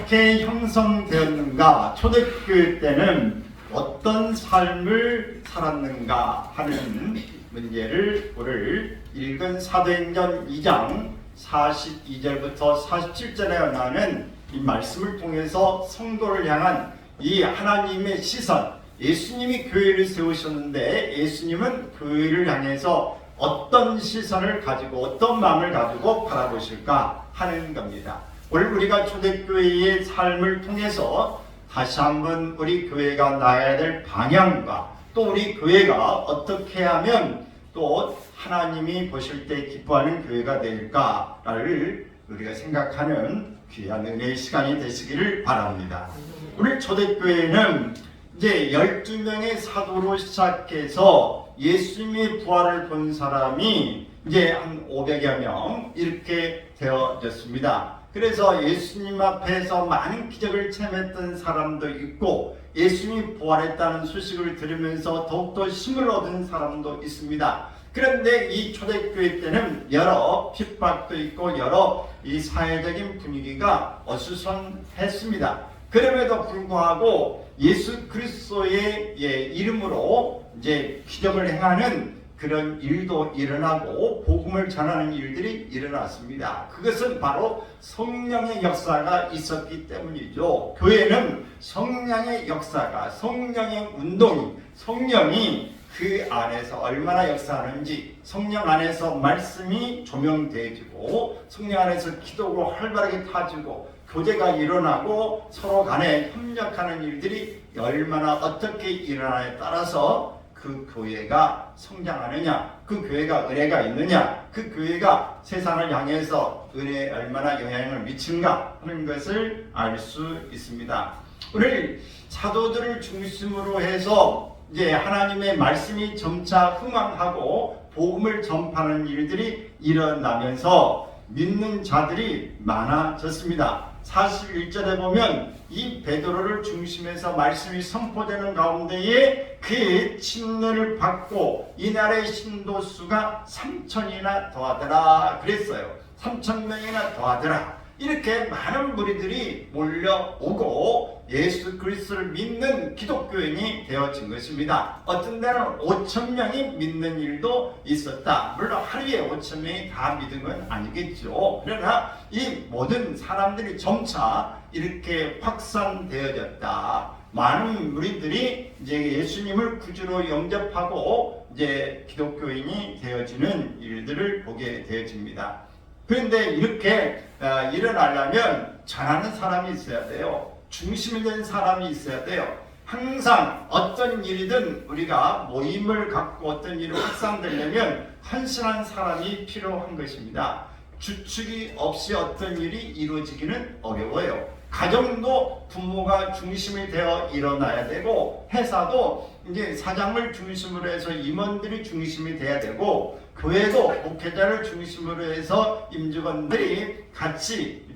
어떻게 형성되었는가, 초대교회 때는 어떤 삶을 살았는가 하는 문제를 오늘 읽은 사도행전 2장 42절부터 47절에 나오는 이 말씀을 통해서 성도를 향한 이 하나님의 시선, 예수님이 교회를 세우셨는데 예수님은 교회를 향해서 어떤 시선을 가지고 어떤 마음을 가지고 바라보실까 하는 겁니다. 오늘 우리가 초대교회의 삶을 통해서 다시 한번 우리 교회가 나아가야 될 방향과 또 우리 교회가 어떻게 하면 또 하나님이 보실 때 기뻐하는 교회가 될까를 우리가 생각하는 귀한 은혜의 시간이 되시기를 바랍니다. 우리 초대교회는 이제 12명의 사도로 시작해서 예수님의 부활을 본 사람이 이제 한 500여 명 이렇게 되어졌습니다. 그래서 예수님 앞에서 많은 기적을 체험했던 사람도 있고 예수님이 부활했다는 소식을 들으면서 더욱더 힘을 얻은 사람도 있습니다. 그런데 이 초대교회 때는 여러 핍박도 있고 여러 이 사회적인 분위기가 어수선했습니다. 그럼에도 불구하고 예수 그리스도의 이름으로 이제 기적을 행하는 그런 일도 일어나고 복음을 전하는 일들이 일어났습니다. 그것은 바로 성령의 역사가 있었기 때문이죠. 교회는 성령의 역사가, 성령의 운동이, 성령이 그 안에서 얼마나 역사하는지, 성령 안에서 말씀이 조명되어지고 성령 안에서 기도가 활발하게 타지고 교제가 일어나고 서로 간에 협력하는 일들이 얼마나 어떻게 일어나에 따라서 그 교회가 성장하느냐, 그 교회가 은혜가 있느냐, 그 교회가 세상을 향해서 은혜에 얼마나 영향을 미치는가 하는 것을 알 수 있습니다. 오늘 사도들을 중심으로 해서 이제 하나님의 말씀이 점차 흥황하고 복음을 전파하는 일들이 일어나면서 믿는 자들이 많아졌습니다. 41절에 보면 이 베드로를 중심해서 말씀이 선포되는 가운데에 그의 침례를 받고 이날의 신도 수가 3,000이나 더하더라 그랬어요. 3,000명이나 더하더라. 이렇게 많은 무리들이 몰려오고 예수 그리스도를 믿는 기독교인이 되어진 것입니다. 어떤 데는 5,000명이 믿는 일도 있었다. 물론 하루에 5,000명이 다 믿은 건 아니겠죠. 그러나 이 모든 사람들이 점차 이렇게 확산되어졌다. 많은 무리들이 이제 예수님을 구주로 영접하고 이제 기독교인이 되어지는 일들을 보게 되어집니다. 그런데 이렇게 일어나려면 전하는 사람이 있어야 돼요. 중심이 된 사람이 있어야 돼요. 항상 어떤 일이든 우리가 모임을 갖고 어떤 일이 확산되려면 헌신한 사람이 필요한 것입니다. 주축이 없이 어떤 일이 이루어지기는 어려워요. 가정도 부모가 중심이 되어 일어나야 되고, 회사도 이제 사장을 중심으로 해서 임원들이 중심이 돼야 되고, 교회도 목회자를 중심으로 해서 임직원들이 같이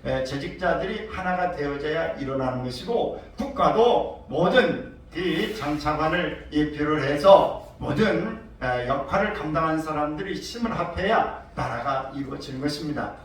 재직자들이 하나가 되어져야 일어나는 것이고, 국가도 모든 이 장차관을 예표를 해서 모든 역할을 감당하는 사람들이 힘을 합해야 나라가 이루어지는 것입니다.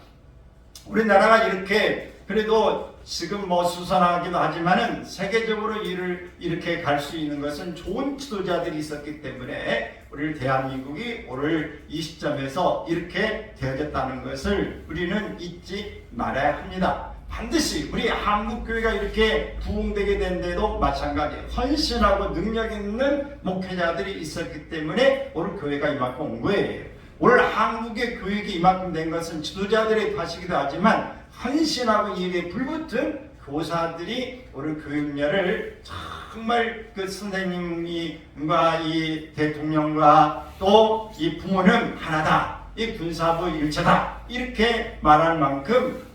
우리나라가 이렇게 그래도 지금 수선하기도 하지만은 세계적으로 일을 이렇게 갈 수 있는 것은 좋은 지도자들이 있었기 때문에 우리 대한민국이 오늘 이 시점에서 이렇게 되어졌다는 것을 우리는 잊지 말아야 합니다. 반드시 우리 한국교회가 이렇게 부흥되게 된 데도 마찬가지 헌신하고 능력 있는 목회자들이 있었기 때문에 오늘 교회가 이만큼 온 거예요. 오늘 한국의 교육이 이만큼 된 것은 지도자들의 탓이기도 하지만 헌신하고 일에 불붙은 교사들이 오늘 교육열을 정말 그 선생님과 이 대통령과 또 이 부모는 하나다, 이 군사부 일체다 이렇게 말할 만큼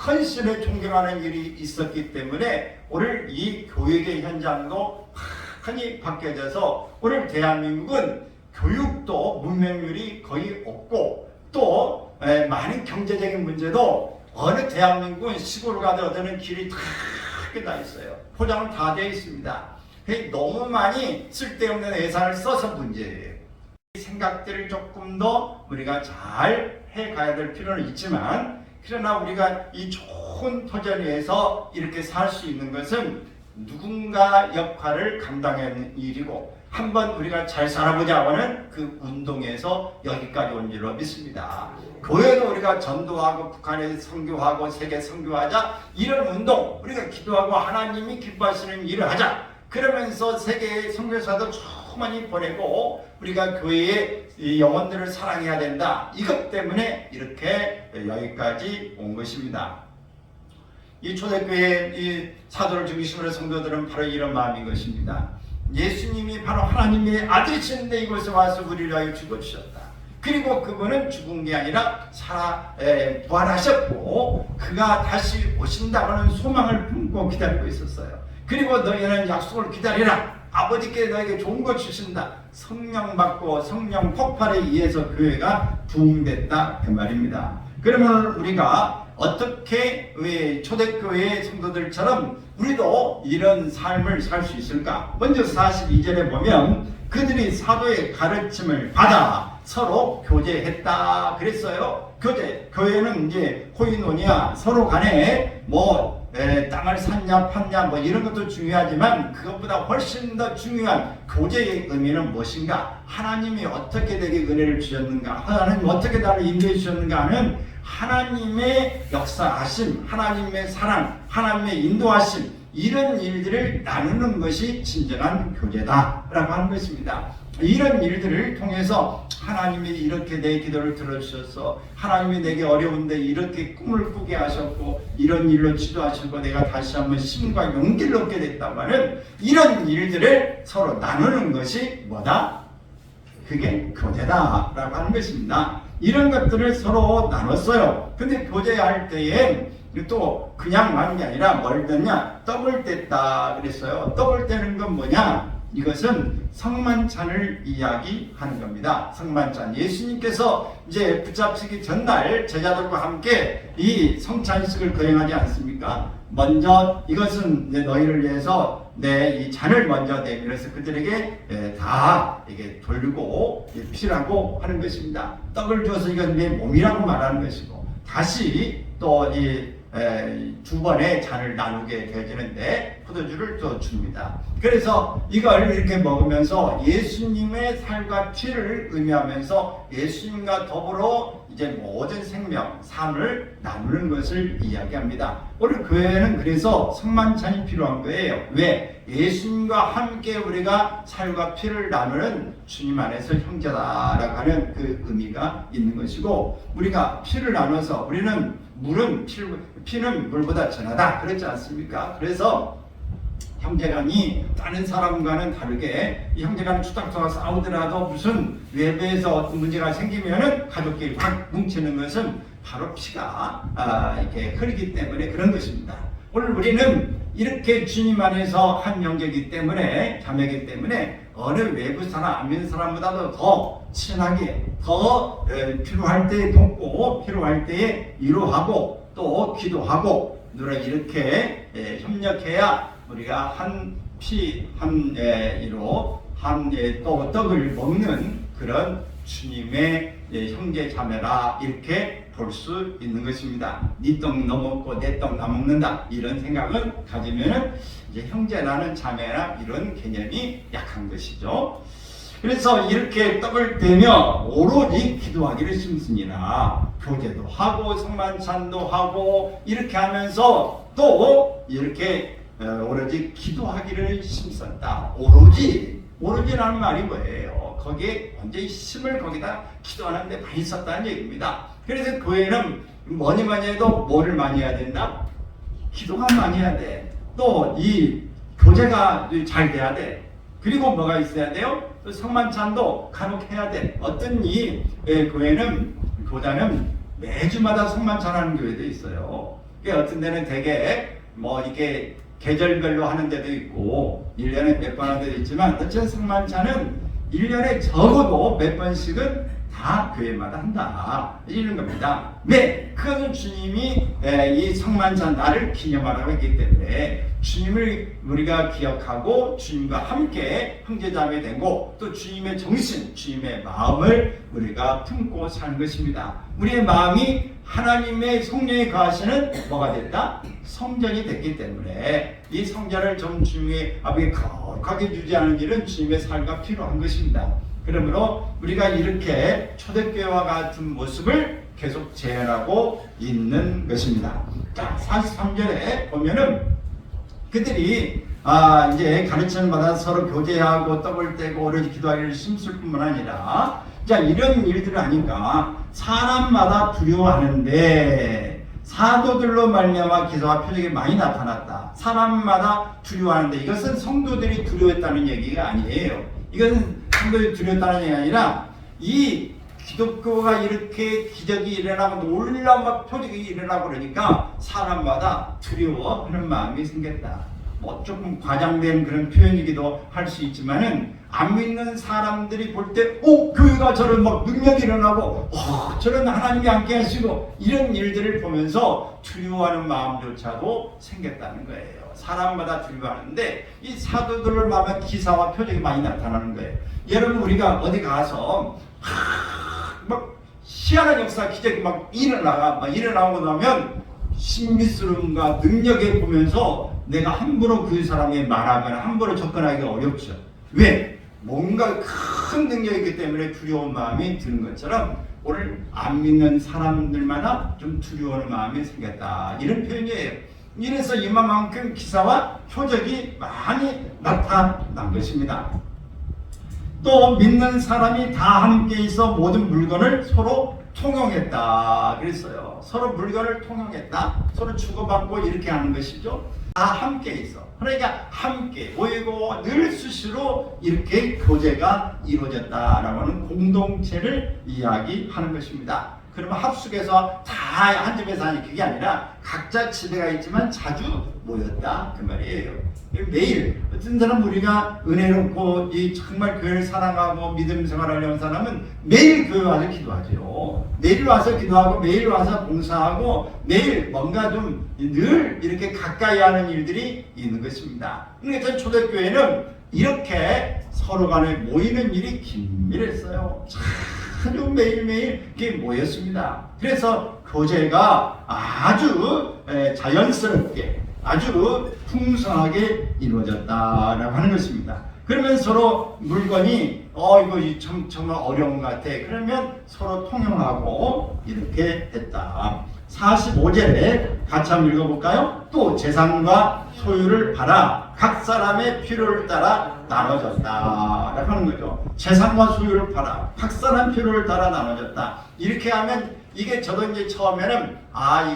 헌신에 존경하는 일이 있었기 때문에 오늘 이 교육의 현장도 많이 바뀌어져서 오늘 대한민국은 교육도 문맹률이 거의 없고 또 많은 경제적인 문제도 어느 대한민국은 시골 가더라도 길이 다 나 있어요. 포장은 다 되어 있습니다. 너무 많이 쓸데없는 예산을 써서 문제예요. 이 생각들을 조금 더 우리가 잘 해가야 될 필요는 있지만, 그러나 우리가 이 좋은 좋은 토전 위에서 이렇게 살 수 있는 것은 누군가 역할을 감당하는 일이고, 한번 우리가 잘 살아보자고 하는 그 운동에서 여기까지 온 줄로 믿습니다. 교회도 우리가 전도하고 북한에 선교하고 세계 선교하자, 이런 운동, 우리가 기도하고 하나님이 기뻐하시는 일을 하자, 그러면서 세계의 선교사도 많이 보내고 우리가 교회의 영혼들을 사랑해야 된다, 이것 때문에 이렇게 여기까지 온 것입니다. 이 초대교회 이 사도를 중심으로 성도들은 바로 이런 마음인 것입니다. 예수님이 바로 하나님의 아들이신데 이곳에 와서 우리를 위하여 죽어주셨다. 그리고 그분은 죽은 게 아니라 부활하셨고 그가 다시 오신다고는 소망을 품고 기다리고 있었어요. 그리고 너희는 약속을 기다리라. 아버지께 너에게 좋은 것 주신다. 성령 받고 성령 폭발에 의해서 교회가 부흥됐다, 그 말입니다. 그러면 우리가 어떻게 초대교회 성도들처럼 우리도 이런 삶을 살 수 있을까? 먼저 42절에 보면 그들이 사도의 가르침을 받아 서로 교제했다 그랬어요. 교회는 이제 코이노니아, 서로 간에 땅을 샀냐 팠냐 이런 것도 중요하지만 그것보다 훨씬 더 중요한 교제의 의미는 무엇인가? 하나님이 어떻게 내게 은혜를 주셨는가? 하나님이 어떻게 나를 인도해 주셨는가 하는 하나님의 역사하심, 하나님의 사랑, 하나님의 인도하심, 이런 일들을 나누는 것이 진정한 교제다라고 하는 것입니다. 이런 일들을 통해서 하나님이 이렇게 내 기도를 들어주셔서, 하나님이 내게 어려운데 이렇게 꿈을 꾸게 하셨고 이런 일로 지도하시고 내가 다시 한번 힘과 용기를 얻게 됐다고 하는 이런 일들을 서로 나누는 것이 뭐다? 그게 교제다라고 하는 것입니다. 이런 것들을 서로 나눴어요. 근데 교제할 때에 또 그냥 하는 게 아니라 뭘 떼냐? 떡을 뗐다 그랬어요. 떡을 떼는 건 뭐냐? 이것은 성만찬을 이야기하는 겁니다. 성만찬. 예수님께서 이제 붙잡히기 전날 제자들과 함께 이 성찬식을 거행하지 않습니까? 먼저 이것은 이제 너희를 위해서 내 이 잔을 먼저 내밀어서 그들에게 다 이게 돌리고 피라고 하는 것입니다. 떡을 주어서 이건 내 몸이라고 말하는 것이고, 다시 또 이 두 번의 잔을 나누게 되어지는데 포도주를 또 줍니다. 그래서 이걸 이렇게 먹으면서 예수님의 살과 피를 의미하면서 예수님과 더불어 이제 모든 생명, 삶을 나누는 것을 이야기합니다. 오늘 교회는 그래서 성만찬이 필요한 거예요. 왜? 예수님과 함께 우리가 살과 피를 나누는 주님 안에서 형제다라고 하는 그 의미가 있는 것이고, 우리가 피를 나눠서 우리는 피는 물보다 진하다 그랬지 않습니까? 그래서 형제간이 다른 사람과는 다르게 이 형제간 투닥투닥 싸우더라도 무슨 외부에서 어떤 문제가 생기면은 가족끼리 확 뭉치는 것은 바로 피가 이렇게 흐르기 때문에 그런 것입니다. 오늘 우리는 이렇게 주님 안에서 한 형제이기 때문에, 자매이기 때문에 어느 외부 사람, 안 믿는 사람보다도 더 친하게, 더 필요할 때 돕고 필요할 때에 위로하고 또 기도하고 이렇게 협력해야 우리가 한 피, 한 이로 한 또 떡을 먹는 그런 주님의 형제 자매라, 이렇게 볼 수 있는 것입니다. 네 떡 너 먹고 내 떡 나 먹는다, 이런 생각을 가지면은 이제 형제라는 자매라 이런 개념이 약한 것이죠. 그래서 이렇게 떡을 떼며 오로지 기도하기를 심습니다. 교제도 하고 성만찬도 하고 이렇게 하면서 또 이렇게 오로지 기도하기를 심었다. 오로지라는 말이 뭐예요? 거기에 완전히 힘을 거기다 기도하는 데 많이 썼다는 얘기입니다. 그래서 교회는 뭐니 해도 뭐를 많이 해야 된다? 기도가 많이 해야 돼. 또 이 교제가 잘 돼야 돼. 그리고 뭐가 있어야 돼요? 또 성만찬도 간혹 해야 돼. 어떤 이 교회는 교단은 매주마다 성만찬하는 교회도 있어요. 어떤 데는 되게 이게 계절별로 하는 데도 있고 1년에 몇 번 하는 데도 있지만, 어쨌든 성만찬은 1년에 적어도 몇 번씩은 다 교회마다 한다, 이런 겁니다. 왜? 그것은 주님이 이 성만찬 날을 기념하라고 했기 때문에 주님을 우리가 기억하고 주님과 함께 형제자매 되고 또 주님의 정신, 주님의 마음을 우리가 품고 사는 것입니다. 우리의 마음이 하나님의 성령이 거하시는 뭐가 됐다? 성전이 됐기 때문에 이 성전을 좀 주님의 앞에 거룩하게 유지하는 일은 주님의 삶과 필요한 것입니다. 그러므로 우리가 이렇게 초대교회와 같은 모습을 계속 재현하고 있는 것입니다. 자, 43절에 보면은 그들이 이제 가르침을 받아 서로 교제하고 떡을 떼고 오로지 기도하기를 힘쓸 뿐만 아니라 자, 이런 일들을 하니까 사람마다 두려워하는데 사도들로 말미암아 기사와 표적이 많이 나타났다. 사람마다 두려워하는데 이것은 성도들이 두려워했다는 얘기가 아니에요. 이것은 성도들이 두려웠다는 얘기가 아니라 이 기독교가 이렇게 기적이 일어나고 놀라운 막 표적이 일어나고 그러니까 사람마다 두려워하는 마음이 생겼다. 뭐 조금 과장된 그런 표현이기도 할 수 있지만은 안 믿는 사람들이 볼 때 교회가 저런 막 능력이 일어나고 저런 하나님이 함께 하시고 이런 일들을 보면서 두려워하는 마음조차도 생겼다는 거예요. 사람마다 두려워하는데 이 사도들을 보면 기사와 표적이 많이 나타나는 거예요. 여러분 우리가 어디 가서 막 희한한 역사 기적이 막 일어나고 나면 신비스러움과 능력에 보면서 내가 함부로 그 사람에 말하거나 함부로 접근하기가 어렵죠. 왜? 뭔가 큰 능력이 있기 때문에 두려운 마음이 드는 것처럼 오늘 안 믿는 사람들마다 좀 두려워하는 마음이 생겼다. 이런 표현이에요. 이래서 이만큼 기사와 표적이 많이 나타난 것입니다. 또 믿는 사람이 다 함께 있어 모든 물건을 서로 통용했다 그랬어요. 서로 물건을 통용했다. 서로 주고받고 이렇게 하는 것이죠. 다 함께 있어. 그러니까 함께 모이고 늘 수시로 이렇게 교제가 이루어졌다라고 하는 공동체를 이야기하는 것입니다. 그러면 합숙해서 다 한 집에서 하니 그게 아니라 각자 집에가 있지만 자주 모였다 그 말이에요. 매일 어떤 사람 우리가 은혜롭고 이 정말 교회를 사랑하고 믿음 생활하려는 사람은 매일 교회 와서 기도하죠. 매일 와서 기도하고 매일 와서 봉사하고 매일 뭔가 좀 늘 이렇게 가까이 하는 일들이 있는 것입니다. 그러니까 초대교회는 이렇게 서로 간에 모이는 일이 긴밀했어요. 아주 매일매일 이렇게 모였습니다. 그래서 교제가 아주 자연스럽게 아주 풍성하게 이루어졌다라고 하는 것입니다. 그러면 서로 물건이 이거 정말 어려운 것 같아. 그러면 서로 통용하고 이렇게 했다. 45절에 같이 한번 읽어볼까요? 또 재산과 소유를 팔아 각 사람의 필요를 따라 나눠졌다 라고 하는 거죠. 재산과 소유를 팔아 각 사람 필요를 따라 나눠졌다. 이렇게 하면 이게 저도 이제 처음에는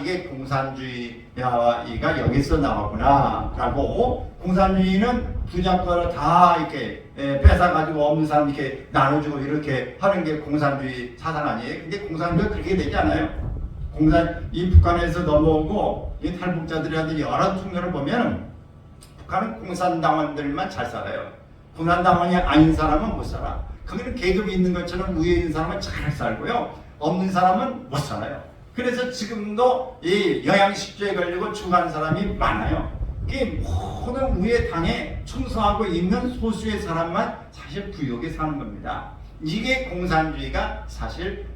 이게 공산주의가 여기서 나왔구나 라고, 공산주의는 부자거를 다 이렇게 뺏어가지고 없는 사람 이렇게 나눠주고 이렇게 하는 게 공산주의 사상 아니에요? 근데 공산주의가 그렇게 되지 않아요. 이 북한에서 넘어오고 이 탈북자들한테 여러 통계를 보면 북한은 공산당원들만 잘 살아요. 공산당원이 아닌 사람은 못 살아. 거기는 계급이 있는 것처럼 위에 있는 사람은 잘 살고요. 없는 사람은 못 살아요. 그래서 지금도 이 영양실조에 걸리고 죽어가는 사람이 많아요. 이게 모든 위에 당에 충성하고 있는 소수의 사람만 사실 부유하게 사는 겁니다. 이게 공산주의가 사실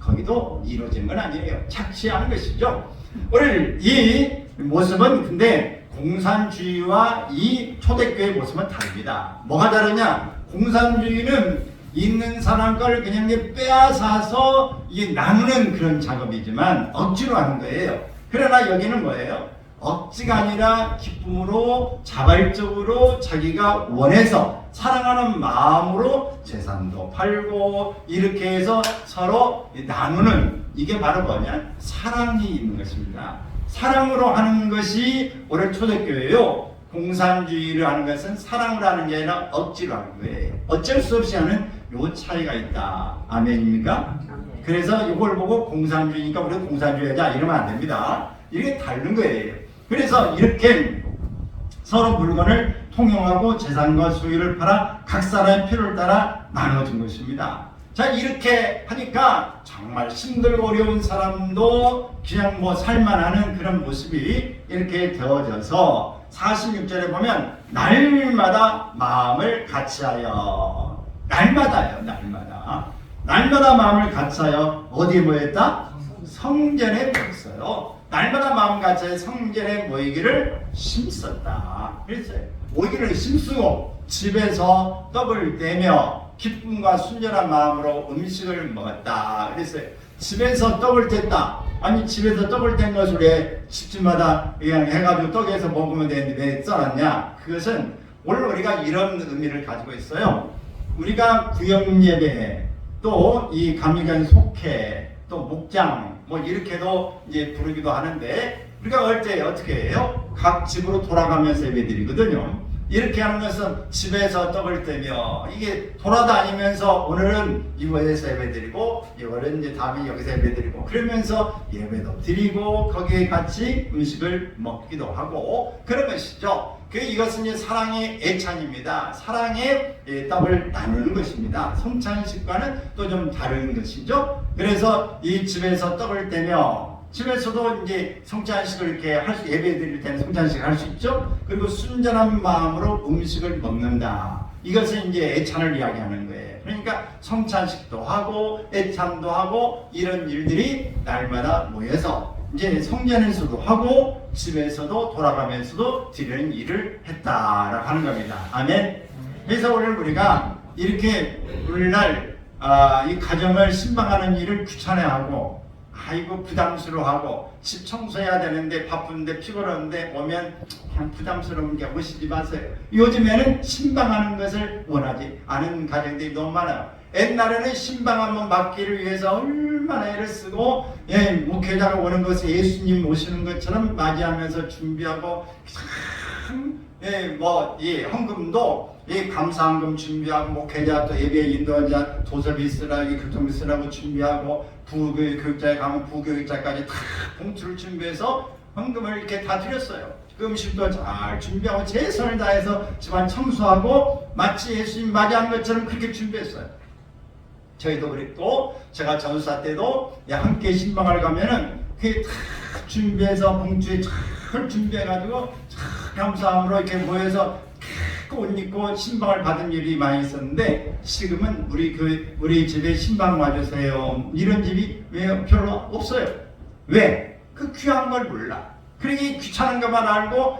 거기도 이루어진 건 아니에요. 착취하는 것이죠. 오늘 이 모습은 근데 공산주의와 이 초대교회의 모습은 다릅니다. 뭐가 다르냐? 공산주의는 있는 사람 걸 그냥 빼앗아서 이게 나누는 그런 작업이지만 억지로 하는 거예요. 그러나 여기는 뭐예요? 억지가 아니라 기쁨으로 자발적으로 자기가 원해서 사랑하는 마음으로 재산도 팔고 이렇게 해서 서로 나누는, 이게 바로 뭐냐? 사랑이 있는 것입니다. 사랑으로 하는 것이 오늘 초대교회요. 공산주의를 하는 것은 사랑으로 하는 게 아니라 억지로 하는 거예요. 어쩔 수 없이 하는 요 차이가 있다. 아멘입니까? 그래서 이걸 보고 공산주의니까 우리 공산주의자 이러면 안 됩니다. 이게 다른 거예요. 그래서 이렇게 서로 물건을 통용하고 재산과 소유를 팔아 각 사람의 필요를 따라 나눠준 것입니다. 자, 이렇게 하니까 정말 힘들고 어려운 사람도 그냥 뭐 살만하는 그런 모습이 이렇게 되어져서 46절에 보면 날마다 마음을 같이하여, 날마다요, 날마다 마음을 같이하여 어디에 모였다? 성전에 모였어요. 날마다 마음 같이하여 성전에 모이기를 힘썼다. 그랬어요. 모이기를 힘쓰고 집에서 떡을 떼며 기쁨과 순전한 마음으로 음식을 먹었다. 그랬어요. 집에서 떡을 뗐다. 아니, 집에서 떡을 뗀 것을 왜 집집마다 그냥 해가지고 떡에서 먹으면 되는데 왜 써놨냐? 그것은 오늘 우리가 이런 의미를 가지고 있어요. 우리가 구역예배, 또 이 감리관 속회, 또 목장, 뭐 이렇게도 이제 부르기도 하는데, 우리가 어떻게 해요? 각 집으로 돌아가면서 예배드리거든요. 이렇게 하는 것은 집에서 떡을 떼며, 이게 돌아다니면서 오늘은 이곳에서 예배드리고, 이거는 이제 다음에 여기서 예배드리고, 그러면서 예배도 드리고 거기에 같이 음식을 먹기도 하고 그런 것이죠. 이것은 이제 사랑의 애찬입니다. 사랑의 떡을 나누는 것입니다. 성찬식과는 또 좀 다른 것이죠. 그래서 이 집에서 떡을 떼며, 집에서도 이제 성찬식을 이렇게 예배 드릴 때는 성찬식을 할 수 있죠. 그리고 순전한 마음으로 음식을 먹는다. 이것은 이제 애찬을 이야기하는 거예요. 그러니까 성찬식도 하고 애찬도 하고 이런 일들이 날마다 모여서 이제 성전에서도 하고 집에서도 돌아가면서도 드리는 일을 했다라고 하는 겁니다. 아멘. 그래서 오늘 우리가 이렇게 오늘날 이 가정을 신방하는 일을 귀찮아하고, 아이고 부담스러워하고, 집 청소해야 되는데 바쁜데 피곤한데 오면 그냥 부담스러운 게 오시지 마세요. 요즘에는 신방하는 것을 원하지 않은 가정들이 너무 많아요. 옛날에는 신방 한번 맡기를 위해서 얼마나 애를 쓰고, 목회자가 오는 것을 예수님 오시는 것처럼 맞이하면서 준비하고, 헌금도 감사헌금 준비하고, 목회자 또 예배 인도자 도서비 쓰라고 교통비 쓰라고 준비하고, 부교육자에 가면 부교육자까지 다 봉투를 준비해서 헌금을 이렇게 다 드렸어요. 그 음식도 잘 준비하고 최선을 다해서 집안 청소하고 마치 예수님 맞이한 것처럼 그렇게 준비했어요. 저희도 그랬고, 제가 전사 때도 함께 신방을 가면은 그게 다 준비해서 봉투에 잘 준비해가지고 잘 감사함으로 이렇게 모여서 옷 입고 신방을 받은 일이 많이 있었는데, 지금은 우리 집에 신방 와주세요 이런 집이 왜 별로 없어요. 왜? 그 귀한 걸 몰라. 그러니 귀찮은 것만 알고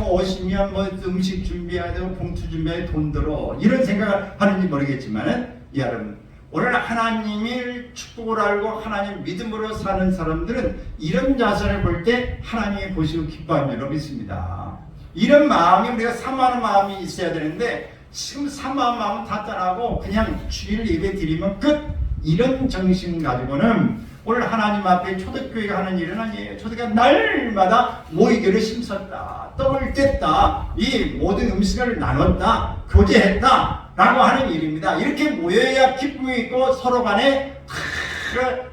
오시면 뭐 음식 준비해야 되고 봉투 준비해야 돈 들어 이런 생각을 하는지 모르겠지만은, 여러분 오늘 하나님의 축복을 알고 하나님 믿음으로 사는 사람들은 이런 자세를 볼 때 하나님이 보시고 기뻐하는 줄로 믿습니다. 이런 마음이, 우리가 사모하는 마음이 있어야 되는데, 지금 사모하는 마음은 다 떠나고 그냥 주일 예배 드리면 끝, 이런 정신 가지고는 오늘 하나님 앞에 초대교회가 하는 일은 아니에요. 초대교회가 날마다 모이기를 힘썼다, 떡을 뗐다, 이 모든 음식을 나눴다, 교제했다 라고 하는 일입니다. 이렇게 모여야 기쁨이 있고 서로 간에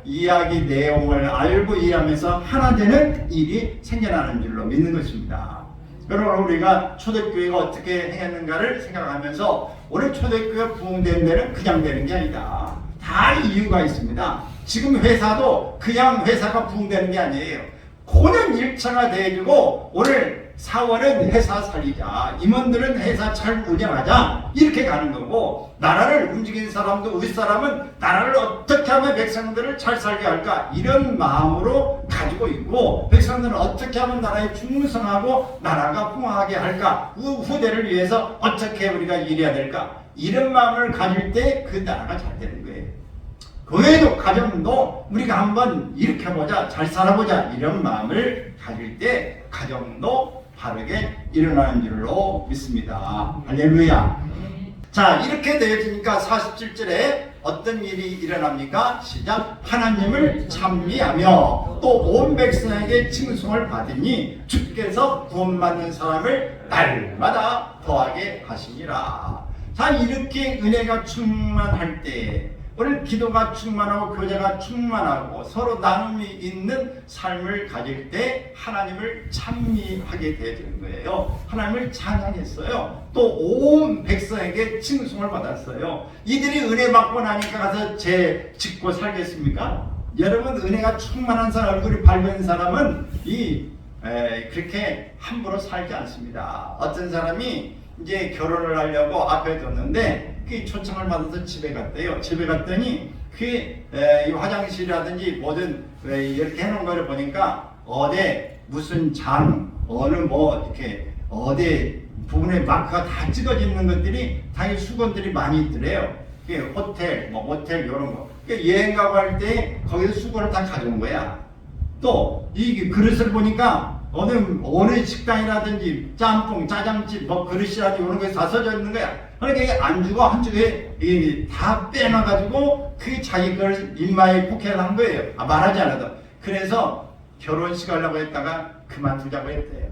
이야기 내용을 알고 이해하면서 하나 되는 일이 생겨나는 줄로 믿는 것입니다. 여러분, 우리가 초대교회가 어떻게 행했는가를 생각하면서, 오늘 초대교회가 부흥된 데는 그냥 되는 게 아니다. 다 이유가 있습니다. 지금 회사도 그냥 회사가 부흥되는 게 아니에요. 고는 일차가 돼가지고 오늘 사원은 회사 살리자, 임원들은 회사 잘 운영하자, 이렇게 가는 거고, 나라를 움직이는 사람도, 우리 사람은 나라를 어떻게 하면 백성들을 잘 살게 할까, 이런 마음으로 가지고 있고, 백성들은 어떻게 하면 나라에 충성하고 나라가 풍화하게 할까, 후대를 위해서 어떻게 우리가 일해야 될까, 이런 마음을 가질 때 그 나라가 잘 되는 거예요. 그 외에도 가정도 우리가 한번 이렇게 보자, 잘 살아보자, 이런 마음을 가질 때 가정도 바르게 일어나는 줄로 믿습니다. 할렐루야. 자, 이렇게 되어지니까 47절에 어떤 일이 일어납니까? 시작. 하나님을 찬미하며 또 온 백성에게 칭송을 받으니 주께서 구원받는 사람을 날마다 더하게 하시니라. 자, 이렇게 은혜가 충만할 때, 오늘 기도가 충만하고 교제가 충만하고 서로 나눔이 있는 삶을 가질 때 하나님을 찬미하게 되는 거예요. 하나님을 찬양했어요. 또 온 백성에게 칭송을 받았어요. 이들이 은혜 받고 나니까 가서 죄 짓고 살겠습니까? 여러분, 은혜가 충만한 사람, 얼굴이 밝은 사람은 그렇게 함부로 살지 않습니다. 어떤 사람이 이제 결혼을 하려고 앞에 뒀는데 그 초청을 받아서 집에 갔대요. 집에 갔더니 그 화장실이라든지 뭐든 이렇게 해놓은 거를 보니까 어디 무슨 장 어느 뭐 이렇게 어디 부분에 마크가 다 찍어져 있는 것들이 당연히 수건들이 많이 있더래요. 그 호텔, 뭐 모텔 이런 거. 그러니까 여행 가고 할 때 거기서 수건을 다 가져온 거야. 또 이 그릇을 보니까 어느 식당이라든지 짬뽕, 짜장집, 뭐 그릇이라든지 이런 거에 다 써져 있는 거야. 그러니까 이게 안주가 한쪽에 다 빼놔가지고 그 자기 걸 입마에 포켓을 한 거예요. 말하지 않아도. 그래서 결혼식 하려고 했다가 그만두자고 했대요.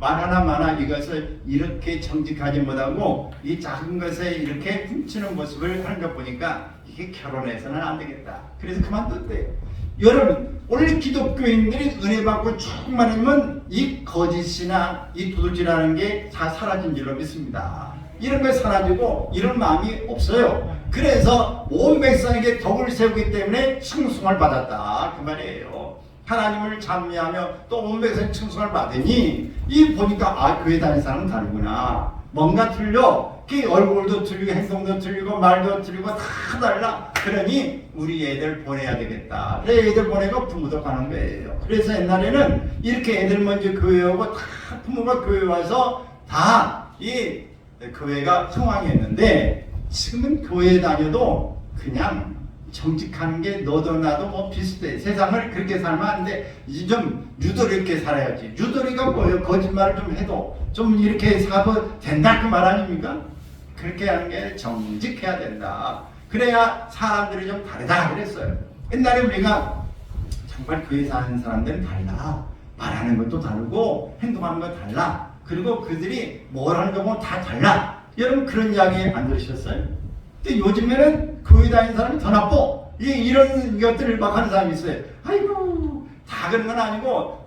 많아나 많아 이것을 이렇게 정직하지 못하고 이 작은 것에 이렇게 훔치는 모습을 하는 것 보니까 이게 결혼해서는 안 되겠다. 그래서 그만뒀대요. 여러분, 오늘 기독교인들이 은혜 받고 충만하면 이 거짓이나 이 도둑질하는 게 다 사라진 줄로 믿습니다. 이런 게 사라지고 이런 마음이 없어요. 그래서 온 백성에게 덕을 세우기 때문에 칭송을 받았다 그 말이에요. 하나님을 찬미하며 또 온 백성이 칭송을 받으니 이 보니까 교회 다니는 사람은 다르구나. 뭔가 틀려. 그 얼굴도 틀리고 행동도 틀리고 말도 틀리고 다 달라. 그러니 우리 애들 보내야 되겠다. 그래 애들 보내고 부모도 가는 거예요. 그래서 옛날에는 이렇게 애들 먼저 교회 오고 다 부모가 교회 와서 다 이 교회가 성황이었는데 지금은 교회 다녀도 그냥 정직하는 게 너도 나도 뭐 비슷해. 세상을 그렇게 살면 안 돼. 이제 좀 유도리있게 살아야지. 유도리가 뭐예요? 거짓말을 좀 해도 좀 이렇게 사도 된다 그 말 아닙니까? 그렇게 하는 게 정직해야 된다. 그래야 사람들이 좀 다르다 그랬어요. 옛날에 우리가 정말 교회 사는 사람들은 달라. 말하는 것도 다르고 행동하는 것도 달라. 그리고 그들이 뭘 하는 거 보면 다 달라. 여러분 그런 이야기 안 들으셨어요? 근데 요즘에는 교회 다니는 사람이 더 나빠. 이런 것들을 막 하는 사람이 있어요. 아이고 다 그런 건 아니고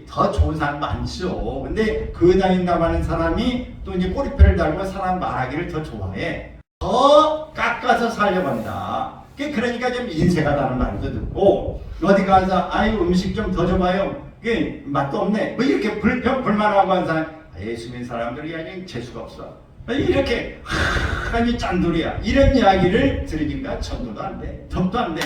더 좋은 사람 많죠. 근데 교회 다닌다고 하는 사람이 또 이제 꼬리표를 달고 사람 말하기를 더 좋아해. 더 깎아서 살려고 한다. 그러니까 좀 인색하다는 말도 듣고 어디 가서 음식 좀 더 줘봐요. 그게 맛도 없네. 뭐 이렇게 불만하고 하는 사람 예수 믿는 사람들이 아니 재수가 없어. 이렇게 하나님이 짠돌이야. 이런 이야기를 들으니까 전도도 안 돼. 덕도 안 돼.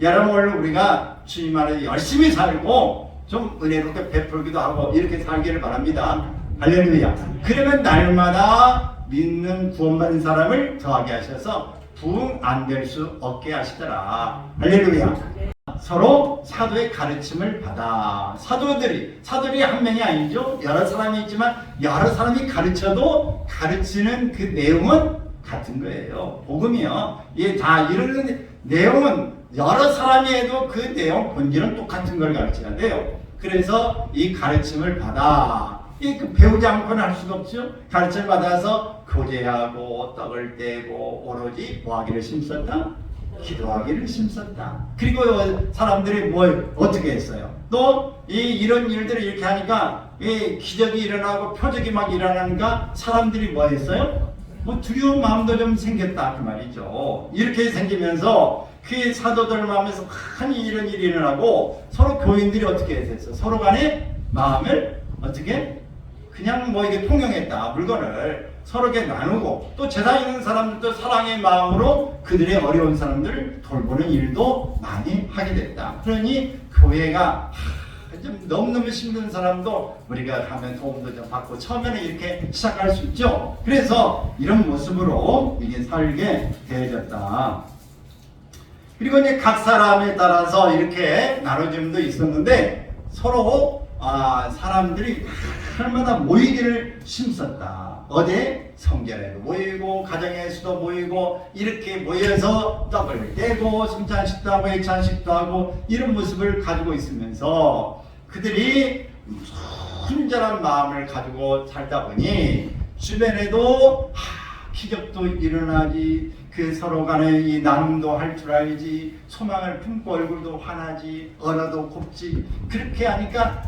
여러분 원래 우리가 주님 안에 열심히 살고 좀 은혜롭게 베풀기도 하고 이렇게 살기를 바랍니다. 할렐루야. 그러면 날마다 믿는 구원받은 사람을 더하게 하셔서 부흥 안 될 수 없게 하시더라. 할렐루야. 서로 사도의 가르침을 받아. 사도들이 한 명이 아니죠. 여러 사람이 있지만 여러 사람이 가르쳐도 가르치는 그 내용은 같은 거예요. 복음이요. 다 이런 내용은 여러 사람이 해도 그 내용 본질은 똑같은 걸 가르쳐야 돼요. 그래서 이 가르침을 받아. 배우지 않고는 할 수가 없죠. 가르침을 받아서 교제하고 떡을 떼고 오로지 뭐하기를 심었다? 기도하기를 심었다. 그리고 사람들이 뭘 어떻게 했어요? 또 이런 일들을 이렇게 하니까 기적이 일어나고 표적이 막 일어나니까 사람들이 뭐 했어요? 뭐 두려운 마음도 좀 생겼다 그 말이죠. 이렇게 생기면서 그 사도들 마음에서 많이 이런 일이 일어나고 서로 교인들이 어떻게 했어요? 서로 간에 마음을 어떻게 그냥 뭐 이게 통용했다. 물건을 서로에게 나누고 또 제사 있는 사람들도 사랑의 마음으로 그들의 어려운 사람들을 돌보는 일도 많이 하게 됐다. 그러니 교회가 좀 너무너무 힘든 사람도 우리가 하면 도움도 좀 받고 처음에는 이렇게 시작할 수 있죠. 그래서 이런 모습으로 이게 살게 되어졌다. 그리고 이제 각 사람에 따라서 이렇게 나눠짐도 있었는데 서로 사람들이 날마다 모이기를 심었다. 어제 성전에도 모이고 가정에서도 모이고 이렇게 모여서 떡을 떼고 성찬식도 하고 예찬식도 하고 이런 모습을 가지고 있으면서 그들이 순전한 마음을 가지고 살다 보니 주변에도 기적도 일어나지, 그 서로 간에 이 나눔도 할 줄 알지, 소망을 품고 얼굴도 환하지, 언어도 곱지. 그렇게 하니까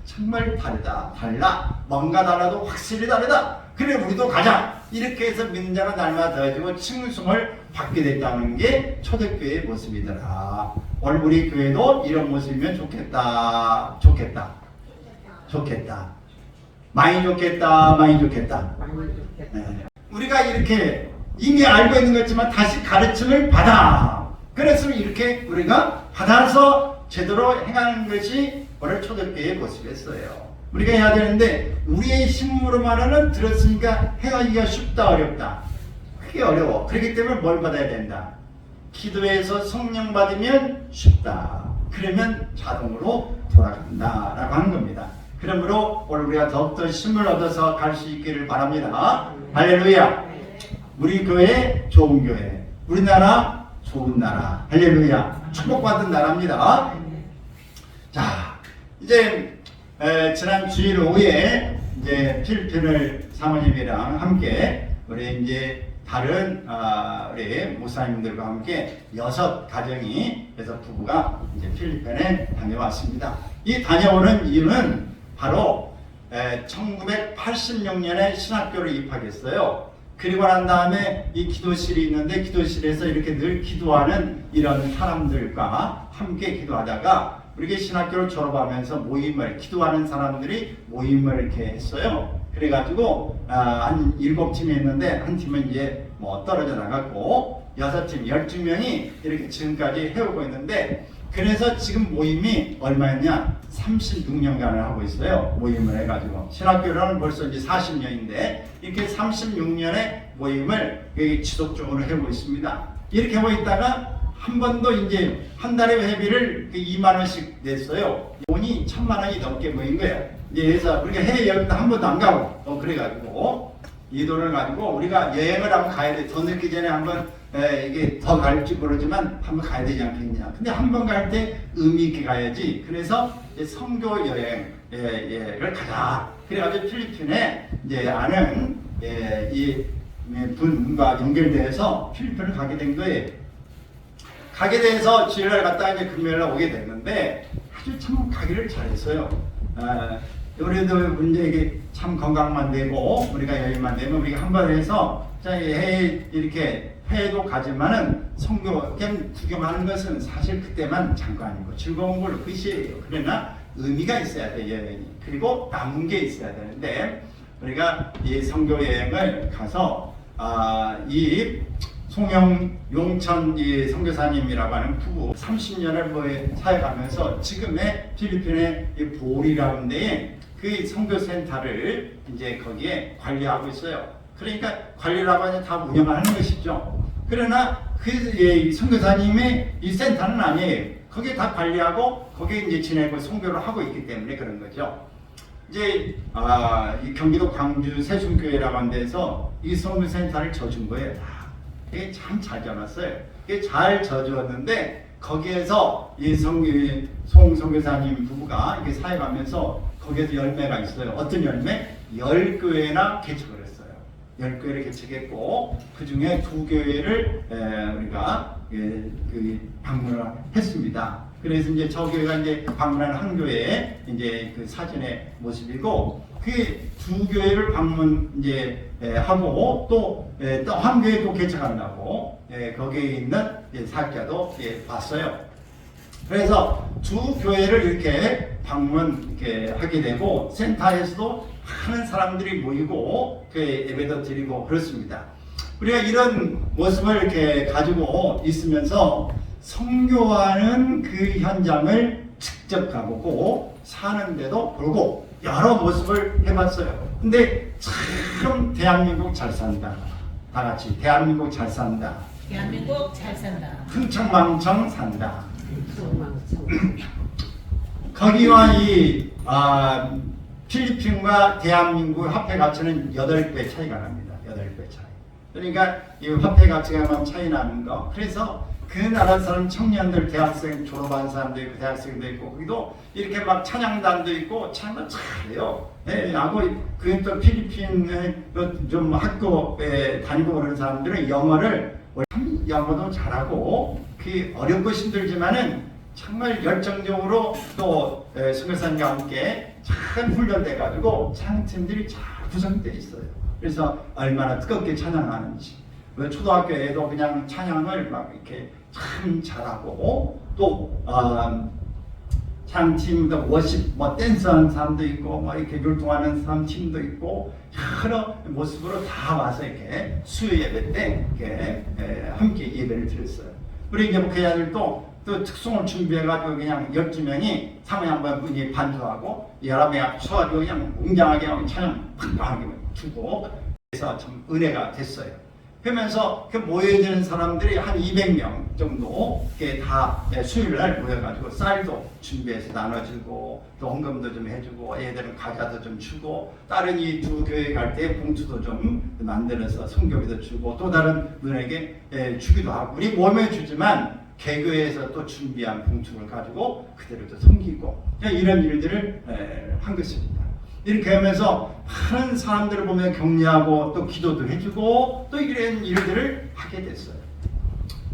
정말 다르다, 달라. 뭔가 달라도 확실히 다르다. 그래 우리도 가자. 이렇게 해서 믿는 자가 날마다 더해지고 칭송을 받게 됐다는 게 초대교회의 모습이더라. 오늘 우리 교회도 이런 모습이면 좋겠다. 좋겠다. 많이 좋겠다. 네. 우리가 이렇게 이미 알고 있는 거지만 다시 가르침을 받아. 그래서 이렇게 우리가 받아서 제대로 행하는 것이 오늘 초대교회의 모습이었어요. 우리가 해야 되는데 우리의 힘으로만은 들었으니까 행하기가 쉽다 어렵다. 그게 어려워. 그렇기 때문에 뭘 받아야 된다. 기도해서 성령 받으면 쉽다. 그러면 자동으로 돌아간다 라고 하는 겁니다. 그러므로 오늘 우리가 더욱더 힘을 얻어서 갈 수 있기를 바랍니다. 할렐루야. 우리 교회 좋은 교회, 우리나라 좋은 나라. 할렐루야. 축복받은 나라입니다. 자, 이제 지난 주일 오후에 이제 필리핀을 사모님이랑 함께 우리 이제 다른 우리 목사님들과 함께 6가정이 그래서 부부가 이제 필리핀에 다녀왔습니다. 이 다녀오는 이유는 바로 1986년에 신학교를 입학했어요. 그리고 난 다음에 이 기도실이 있는데 기도실에서 이렇게 늘 기도하는 이런 사람들과 함께 기도하다가 우리가 신학교를 졸업하면서 모임을 기도하는 사람들이 모임을 이렇게 했어요. 그래가지고 한 7팀이 있는데 한 팀은 이제 뭐 떨어져 나갔고 6팀 12명이 이렇게 지금까지 해오고 있는데 그래서 지금 모임이 얼마였냐 36년간을 하고 있어요. 모임을 해가지고 신학교로는 벌써 이제 40년인데 이렇게 36년의 모임을 지속적으로 해오고 있습니다. 이렇게 하고 있다가 한 번도 이제 한 달에 회비를 2만 원씩 냈어요. 돈이 1,000만 원이 넘게 모인 거예요. 이제 그래서 우리가 해외여행도 한 번도 안 가고 그래가지고 이 돈을 가지고 우리가 여행을 한번 가야 돼. 더 늦기 전에 한번 이게 더 갈지 모르지만 한번 가야 되지 않겠냐. 근데 한 번 갈 때 의미 있게 가야지. 그래서 이제 선교 여행을 가자. 그래가지고 필리핀에 이제 아는 이 분과 연결돼서 필리핀을 가게 된 거예요. 가게 돼서 주일날 갔다가 이제 금요일날 오게 됐는데 아주 참 가기를 잘했어요. 우리도 문제에게 참 건강만 되고 우리가 여유만 되면 우리가 한번 해서 이렇게 회도 가지만은 성교 구경하는 것은 사실 그때만 잠깐이고 즐거운 걸로 끝이에요. 그러나 의미가 있어야 돼 여행이. 그리고 남은 게 있어야 되는데 우리가 이 성교 여행을 가서 이 송영 용천 이 선교사님이라고 하는 부부 30년을 사역하면서 지금의 필리핀의 이 보리라는 데에 그 선교센터를 이제 거기에 관리하고 있어요. 그러니까 관리라고 하면 다 운영하는 것이죠. 그러나 그 선교사님의 이 센터는 아니에요. 거기에 다 관리하고 거기에 이제 지내고 선교를 하고 있기 때문에 그런 거죠. 이제 이 경기도 광주 세순교회라고 하는 데서 이 선교센터를 져준 거예요. 이게 참 잘 져놨어요. 이게 잘 져주었는데 거기에서 이 송 선교사님 부부가 이게 사역하면서 거기에서 열매가 있어요. 어떤 열매? 10교회나 개척을 했어요. 10교회를 개척했고 그 중에 2교회를 우리가 방문을 했습니다. 그래서 이제 저 교회가 이제 방문한 한 교회의 이제 그 사진의 모습이고 그 2교회를 방문 이제 하고 또 한 교회 또 개척한다고 거기에 있는 사역자도 봤어요. 그래서 2교회를 이렇게 방문 이렇게 하게 되고 센터에서도 많은 사람들이 모이고 그 예배도 드리고 그렇습니다. 우리가 이런 모습을 이렇게 가지고 있으면서 선교하는 그 현장을 직접 가보고 사는데도 보고 여러 모습을 해봤어요. 근데 참 대한민국 잘 산다. 다 같이 대한민국 잘 산다. 대한민국 잘 산다. 흥청망청 산다. 거기와 이 필리핀과 대한민국 화폐 가치는 8배 차이가 납니다. 8배 차이. 그러니까 이 화폐 가치가 차이 나는 거. 그래서 그 나라 사람 청년들, 대학생 졸업한 사람도 있고 대학생도 있고 거기도 이렇게 막 찬양단도 있고 찬양 잘해요. 예, 하고 그게 또 필리핀에 좀 학교에 다니고 그런 사람들은 영어를 영어도 잘하고 그 어렵고 힘들지만은 정말 열정적으로 또 선교사님과 함께 잘 훈련돼 가지고 찬양팀들이 잘 구성돼 있어요. 그래서 얼마나 뜨겁게 찬양하는지. 초등학교에도 그냥 찬양을 막 이렇게 참 잘하고 또 찬양팀도 워십 뭐 댄스하는 사람도 있고 뭐 이렇게 율동하는 사람 팀도 있고 여러 모습으로 다 와서 이렇게 수요 예배 때 이렇게 함께 예배를 드렸어요. 우리 이제 목회자들도 또 특송을 준비해가지고 그냥 12명이 사모님 한번 분이 반주하고 11명이 서가지고 그냥 웅장하게 찬양 팍팍하게 주고 그래서 참 은혜가 됐어요. 그러면서 그 모여있는 사람들이 한 200명 정도 다 수요일 날 모여가지고 쌀도 준비해서 나눠주고 또 헌금도 좀 해주고 애들은 과자도 좀 주고 다른 이 두 교회 갈 때 봉투도 좀 만들어서 성교비도 주고 또 다른 분에게 주기도 하고 우리 몸에 주지만 개교에서 또 준비한 봉투를 가지고 그대로 또 섬기고 이런 일들을 한 것입니다. 이렇게 하면서 많은 사람들을 보면 격려하고 또 기도도 해주고 또 이런 일들을 하게 됐어요.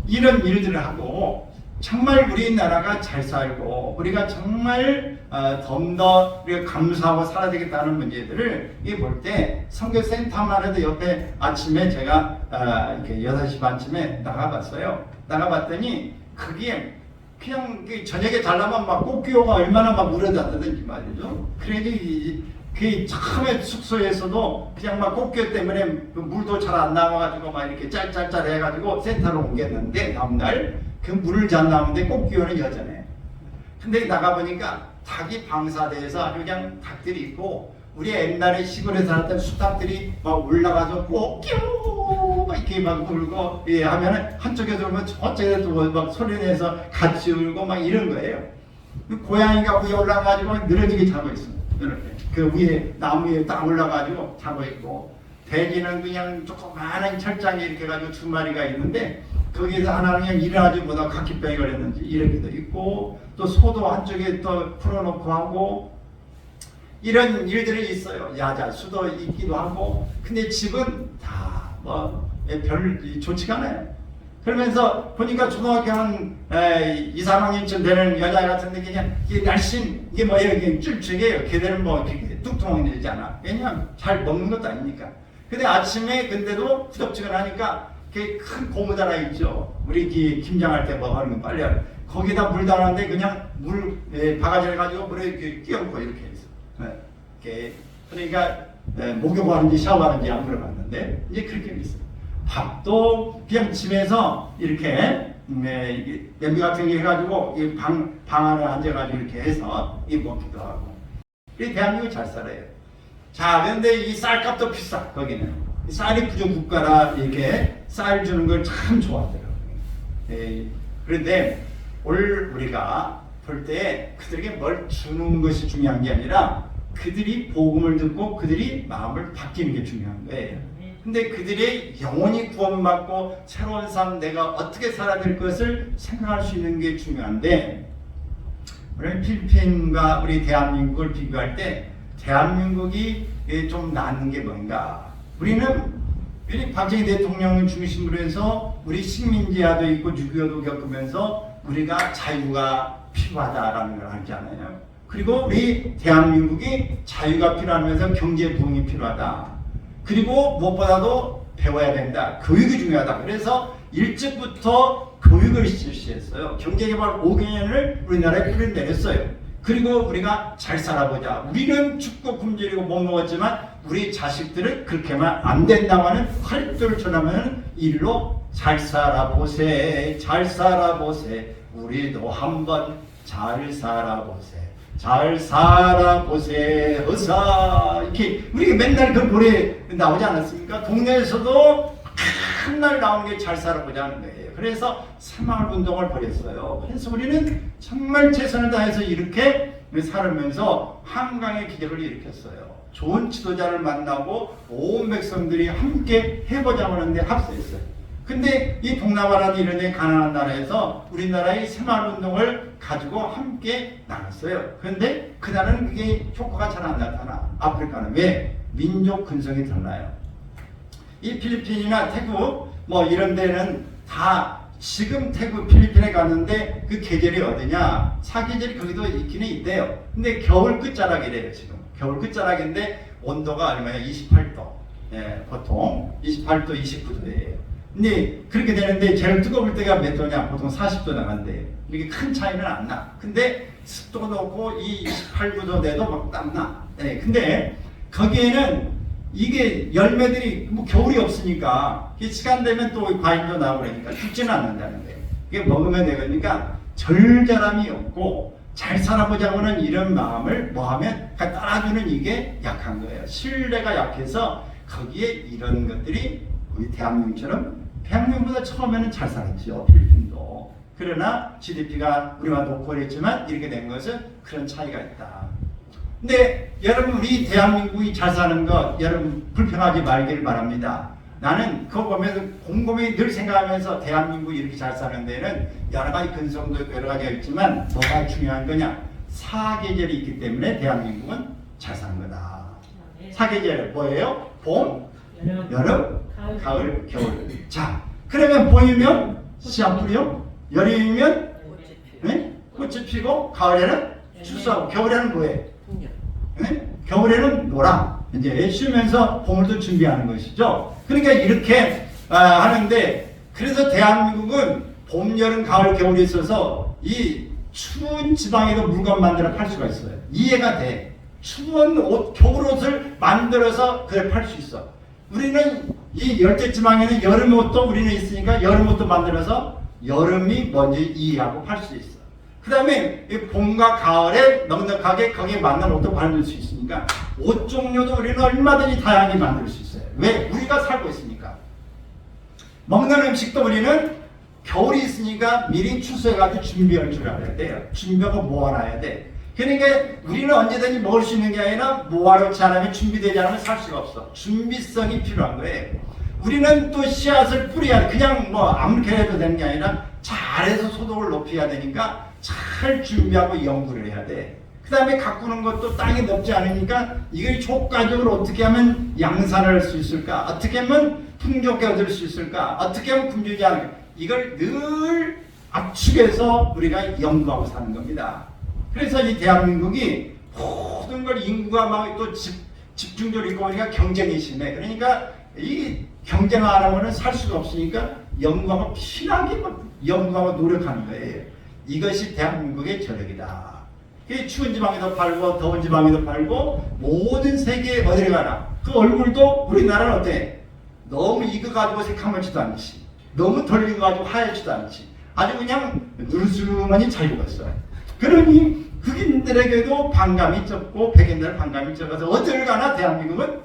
이런 일들을 하고 정말 우리나라가 잘 살고 우리가 정말 좀 더 우리가 감사하고 살아야 되겠다는 문제들을 볼 때 선교센터만 해도 옆에 아침에 제가 이렇게 6시 반쯤에 나가봤어요. 나가봤더니 그게 그냥 저녁에 잘나면 막 꽃기호가 얼마나 막 물어다든지 말이죠. 그래도 그 처음에 숙소에서도 그냥 막 꽃기호 때문에 물도 잘 안 나와가지고 막 이렇게 짤짤짤 해가지고 센터로 옮겼는데 다음날 그 물을 잘 나오는데 꽃기호는 여전해. 근데 나가보니까 닭이 방사돼서 아주 그냥 닭들이 있고 우리 옛날에 시골에 살았던 수탉들이 막 올라가서 꽃기호 막 이렇게 막 울고 하면은 한쪽에서 울면 저쪽에서 막 소리내서 같이 울고 막 이런 거예요. 고양이가 위에 올라가가지고 늘어지게 자고 있어요. 이렇게 그 위에 나무 위에 딱 올라가지고 자고 있고 돼지는 그냥 조그마한 철장에 이렇게 가지고 2마리가 있는데 거기에서 하나는 그냥 일어나지 못하고 각기병이 걸렸는지 이렇게도 있고 또 소도 한쪽에 또 풀어놓고 하고 이런 일들이 있어요. 야자수도 있기도 하고 근데 집은 다 뭐 별 좋지가 않아요. 그러면서 보니까 초등학교 한 2, 3학년쯤 되는 여자 같은데 그냥 이게 날씬 이게 뭐 이렇게 쫄쭉해요. 걔들은 뭐 이렇게 뚱뚱하게 되잖아. 왜냐면 잘 먹는 것도 아니니까. 근데 아침에 근데도 후덥지근하니까 큰 고무 하나 있죠. 우리 김장할 때 뭐 하는 거 빨리 하는 거기다 물 달았는데 그냥 물 바가지를 가지고 물에 이렇게 끼얹고 이렇게 해서 이렇게 그러니까 목욕하는지 샤워하는지 안 물어봤는데 이제 그렇게 있어요. 밥도 그냥 집에서 이렇게 냄비 같은 게 해가지고 이 방 안에 앉아가지고 이렇게 해서 먹기도 하고. 이 대한민국 잘 살아요. 자, 그런데 이 쌀값도 비싸. 거기는 쌀이 부족 국가라 이렇게 쌀 주는 걸 참 좋아하더라고요. 그런데 우리가 볼 때 그들에게 뭘 주는 것이 중요한 게 아니라 그들이 복음을 듣고 그들이 마음을 바뀌는 게 중요한 거예요. 근데 그들의 영혼이 구원받고 새로운 삶 내가 어떻게 살아야 될 것을 생각할 수 있는 게 중요한데 우리 필리핀과 우리 대한민국을 비교할 때 대한민국이 좀 낫는 게 뭔가 우리는 박정희 대통령을 중심으로 해서 우리 식민지화도 있고 6.25도 겪으면서 우리가 자유가 필요하다라는 걸 알잖아요. 그리고 우리 대한민국이 자유가 필요하면서 경제 부흥이 필요하다. 그리고 무엇보다도 배워야 된다. 교육이 중요하다. 그래서 일찍부터 교육을 실시했어요. 경제개발 5개년을 우리나라에 뿌려내렸어요. 그리고 우리가 잘 살아보자. 우리는 춥고 굶주리고 못 먹었지만 우리 자식들은 그렇게만 안 된다고 하는 활동을 전하면 일로 잘 살아보세. 잘 살아보세. 우리도 한번 잘 살아보세. 잘 살아보세 허사 이렇게 우리가 맨날 그 노래 나오지 않았습니까? 동네에서도 맨날 나오는 게 잘 살아보자는 거예요. 그래서 새마을운동을 벌였어요. 그래서 우리는 정말 최선을 다해서 이렇게 살으면서 한강의 기적을 일으켰어요. 좋은 지도자를 만나고 온 백성들이 함께 해보자고 하는데 합세했어요. 근데 이 동남아라든 이런 데 가난한 나라에서 우리나라의 새마을운동을 가지고 함께 나갔어요. 그런데 그 나라는 그게 효과가 잘 안 나타나. 아프리카는 왜? 민족 근성이 달라요. 이 필리핀이나 태국 뭐 이런 데는 다 지금 태국 필리핀에 갔는데 그 계절이 어디냐? 사계절이 거기도 있기는 있대요. 근데 겨울 끝자락이래요. 지금 겨울 끝자락인데 온도가 얼마냐? 28도. 예, 보통 28도, 29도예요. 근데 그렇게 되는데 제일 뜨거울 때가 몇 도냐? 보통 40도 나간대요. 이게 큰 차이는 안 나. 근데 습도가 높고 이 28, 9도 돼도 막 땀나. 예, 근데 거기에는 이게 열매들이 뭐 겨울이 없으니까 시간 되면 또 과일도 나오고 그러니까 죽지는 않는다는 거예요. 이게 먹으면 되니까 절절함이 없고 잘 살아보자고는 이런 마음을 뭐하면 따라주는 이게 약한 거예요. 신뢰가 약해서 거기에 이런 것들이 우리 대한민국처럼 대한민국보다 처음에는 잘 살았죠. 필리핀도. 그러나 GDP가 우리와 높고 그랬지만 이렇게 된 것은 그런 차이가 있다. 근데 여러분 우리 대한민국이 잘 사는 것 여러분 불평하지 말기를 바랍니다. 나는 그거 보면서 곰곰이 늘 생각하면서 대한민국이 이렇게 잘 사는 데는 여러 가지 근성도 있고 여러 가지가 있지만 뭐가 중요한 거냐? 사계절이 있기 때문에 대한민국은 잘 사는 거다. 사계절 뭐예요? 봄, 여름, 가을, 겨울. 자, 그러면 봄이면 씨앗 뿌려, 여름이면 네? 꽃이 피고, 가을에는 추수하고, 겨울에는 뭐예요? 네? 겨울에는 노랑. 이제 쉬면서 봄을 또 준비하는 것이죠. 그러니까 이렇게 하는데 그래서 대한민국은 봄, 여름, 가을, 겨울이 있어서 이 추운 지방에도 물건 만들어 팔 수가 있어요. 이해가 돼. 추운 옷, 겨울 옷을 만들어서 그걸 팔 수 있어. 우리는 이 열대 지방에는 여름 옷도 우리는 있으니까 여름 옷도 만들어서 여름이 뭔지 이해하고 팔 수 있어. 그 다음에 봄과 가을에 넉넉하게 거기에 맞는 옷도 만들 수 있으니까 옷 종류도 우리는 얼마든지 다양하게 만들 수 있어요. 왜? 우리가 살고 있으니까. 먹는 음식도 우리는 겨울이 있으니까 미리 추수해가지고 준비할 줄 알아야 돼요. 준비하고 모아놔야 돼. 그러니까 우리는 언제든지 먹을 수 있는 게 아니라 모아놓지 않으면 준비되지 않으면 살 수가 없어. 준비성이 필요한 거예요. 우리는 또 씨앗을 뿌려야 돼. 그냥 뭐 아무렇게 해도 되는 게 아니라 잘해서 소득을 높여야 되니까 잘 준비하고 연구를 해야 돼. 그 다음에 가꾸는 것도 땅이 넓지 않으니까 이걸 효과적으로 어떻게 하면 양산을 할 수 있을까? 어떻게 하면 풍족하게 얻을 수 있을까? 어떻게 하면 굶주리지 않을까? 이걸 늘 압축해서 우리가 연구하고 사는 겁니다. 그래서 이 대한민국이 모든 걸 인구가 막 또 집중적으로 있고 보니까 경쟁이 심해. 그러니까 이 경쟁 안 하면은 살 수가 없으니까 연구하고 피나게 막 연구하고 노력하는 거예요. 이것이 대한민국의 저력이다. 추운 지방에도 팔고 더운 지방에도 팔고 모든 세계에 어디를 가나 그 얼굴도 우리나라는 어때? 너무 익어가지고 새카맣지도 않지, 너무 덜 익어가지고 하얗지도 않지, 아주 그냥 누르스름하니 잘 익었어. 그러니 흑인들에게도 반감이 적고 백인들 반감이 적어서 어디를 가나 대한민국은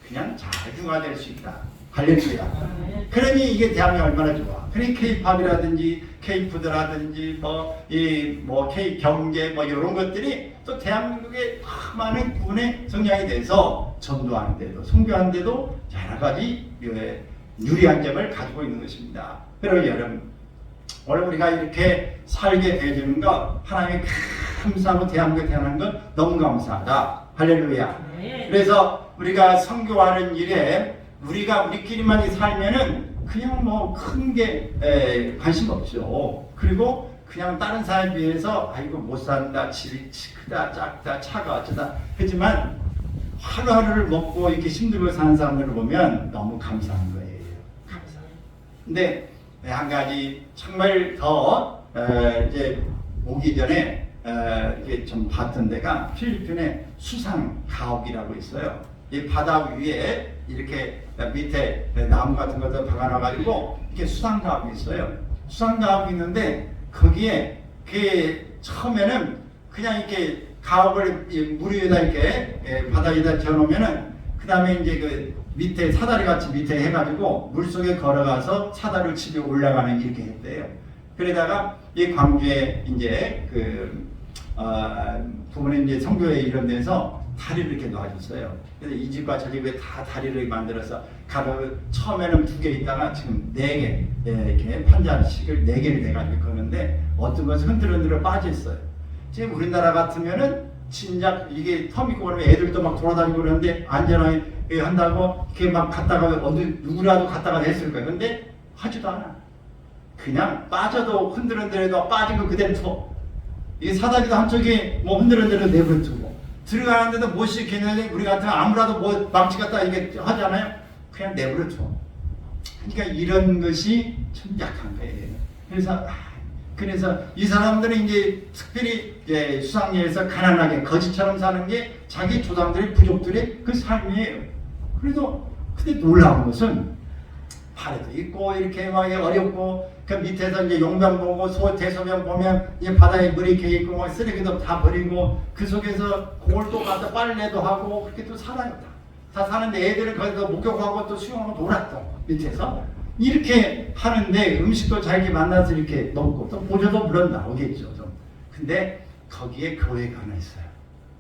그냥 자주가 될 수 있다. 할렐루야. 그러니 이게 대한민국 얼마나 좋아. 그러니 K-팝이라든지 K-푸드라든지 K 경제 이런 것들이 또 대한민국의 많은 부분에 성장이 돼서 전도하는데도 선교하는데도 여러 가지 유리한 점을 가지고 있는 것입니다. 그리고 여러분 오늘 우리가 이렇게 살게 해주는 것 하나님의 감사하고 대한민국에 태어난 것 너무 감사하다. 할렐루야. 그래서 우리가 선교하는 일에 우리가 우리끼리만 살면은 그냥 뭐 큰 게 관심 없죠. 그리고 그냥 다른 사람에 비해서 아이고 못 산다, 집이 크다, 작다, 차가 어쩌다 하지만 하루하루를 먹고 이렇게 힘들고 사는 사람들을 보면 너무 감사한 거예요. 감사. 근데 한 가지 정말 더 이제 오기 전에 이게 좀 봤던 데가 필리핀의 수상 가옥이라고 있어요. 이 바다 위에 이렇게 밑에 나무 같은 것도 박아놔가지고 이렇게 수상 가옥이 있어요. 수상 가옥이 있는데 거기에 그 처음에는 그냥 이렇게 가옥을 물 위에다 이렇게 바다 위에다 지어놓으면은 그 다음에 이제 그 밑에 사다리 같이 밑에 해가지고 물 속에 걸어가서 사다리를 치며 올라가는 이렇게 했대요. 그러다가 이 광주에 이제 부모님 이제 성교회 이런 데서 다리를 이렇게 놔줬어요. 그래서 이 집과 저 집에 다 다리를 만들어서 처음에는 2개 있다가 지금 4개 이렇게 판자식을 4개를 내가지고 그러는데 어떤 것은 흔들흔들 빠져 있어요. 지금 우리나라 같으면은 진작 이게 텀 있고 그러면 애들도 막 돌아다니고 그러는데 안전하게 한다고 이렇게 막 갔다가 어디 누구라도 갔다가 냈을 거예요. 근데 하지도 않아. 그냥 빠져도 흔들흔들해도 빠진 거 그대로 두어. 이게 사다리도 한쪽에 뭐 흔들흔들해도 내버려 두고 들어가는데도 못 시키는데 우리 같으면 아무라도 뭐 망치 갖다 이게 하잖아요. 그냥 내버려 둬. 그러니까 이런 것이 참 약한 거예요. 그래서 이 사람들은 이제 특별히 이제 수상리에서 가난하게 거지처럼 사는 게 자기 조상들의 부족들의 그 삶이에요. 그래도 근데 놀라운 것은 발에도 있고 이렇게 막 어렵고 그 밑에서 이제 용변 보고 대소변 보면 이제 바다에 물이 개 있고 막 쓰레기도 다 버리고 그 속에서 그걸 또 가서 빨래도 하고 그렇게 또 살아요. 다 사는데 애들은 거기서 목욕하고 또 수영하고 놀았던 밑에서 이렇게 하는데 음식도 자기 만나서 이렇게 먹고 또 보조도 물론 나오겠죠 좀. 근데 거기에 교회가 하나 있어요.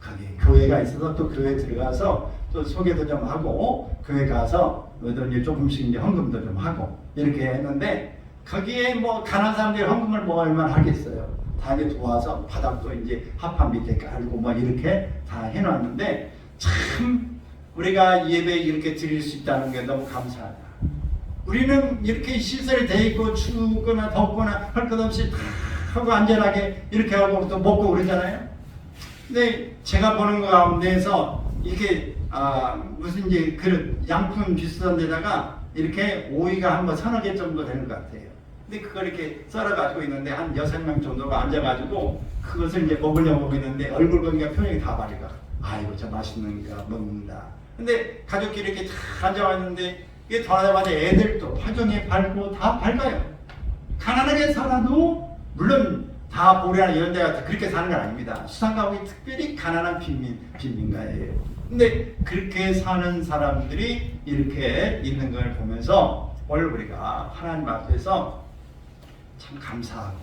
거기에 교회가 있어서 또 교회 들어가서 또 소개도 좀 하고 교회 가서 이제 조금씩 이제 헌금도 좀 하고 이렇게 했는데 거기에 뭐 가난한 사람들이 헌금을 뭐 얼마나 하겠어요. 다 이제 도와서 바닥도 이제 합판 밑에 깔고 뭐 이렇게 다 해놨는데 참 우리가 예배 이렇게 드릴 수 있다는 게 너무 감사하다. 우리는 이렇게 시설이 돼 있고 춥거나 덥거나 할 것 없이 다 하고 안전하게 이렇게 하고 또 먹고 그러잖아요. 근데 제가 보는 거 가운데에서 이게 무슨 이제 그릇 양품 비슷한 데다가 이렇게 오이가 한 번 3개 정도 되는 것 같아요. 근데 그걸 이렇게 썰어가지고 있는데 한 6명 정도가 앉아가지고 그것을 이제 먹으려고 있는데 얼굴 보니까 표정이 다 밝아. 아이고 저 맛있는 거 먹는다. 근데 가족끼리 이렇게 다 앉아왔는데 이게 전화자마자 애들도 표정이 밝고 다 밝아요. 가난하게 살아도 물론 다 보리나 이런 데가 그렇게 사는 건 아닙니다. 수상가옥이 특별히 가난한 빈민가예요. 근데 그렇게 사는 사람들이 이렇게 있는 걸 보면서 오늘 우리가 하나님 앞에서 참 감사하고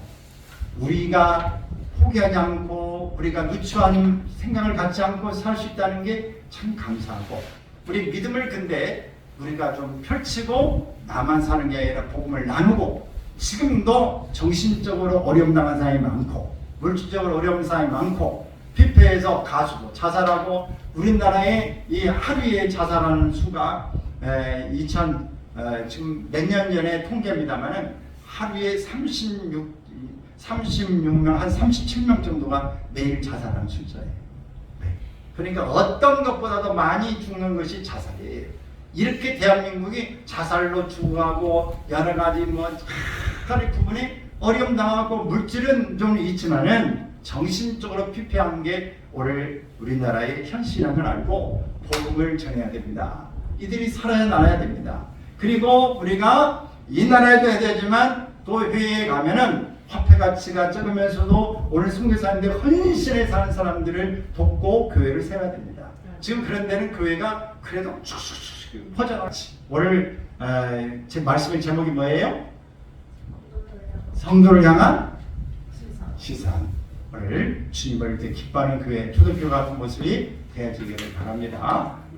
우리가 포기하지 않고 우리가 누추한 생각을 갖지 않고 살 수 있다는 게 참 감사하고 우리 믿음을 근데 우리가 좀 펼치고 나만 사는 게 아니라 복음을 나누고 지금도 정신적으로 어려움 당한 사람이 많고 물질적으로 어려운 사람이 많고 피폐해서 가수도 자살하고 우리나라의 이 하루에 자살하는 수가 지금 몇 년 전에 통계입니다만은 하루에 36명 한 37명 정도가 매일 자살하는 숫자예요. 그러니까 어떤 것보다도 많이 죽는 것이 자살이에요. 이렇게 대한민국이 자살로 죽어가고 여러 가지 뭐 각가지 부분이 어려움 당하고 물질은 좀 있지만은 정신적으로 피폐한 게 오늘 우리나라의 현실이라는 걸 알고 복음을 전해야 됩니다. 이들이 살아야 나야 됩니다. 그리고 우리가 이 나라에도 해야 되지만 또 회의에 가면은 화폐 가치가 적으면서도 오늘 선교사님들 헌신에 사는 사람들을 돕고 교회를 세워야 됩니다. 지금 그런 데는 교회가 그래도 쭉쭉쭉 퍼져나가지. 오늘 제 말씀의 제목이 뭐예요? 성도를 향한 시선. 오늘 주님을 이렇게 기뻐하는 교회, 초대교회 같은 모습이 되어지기를 바랍니다.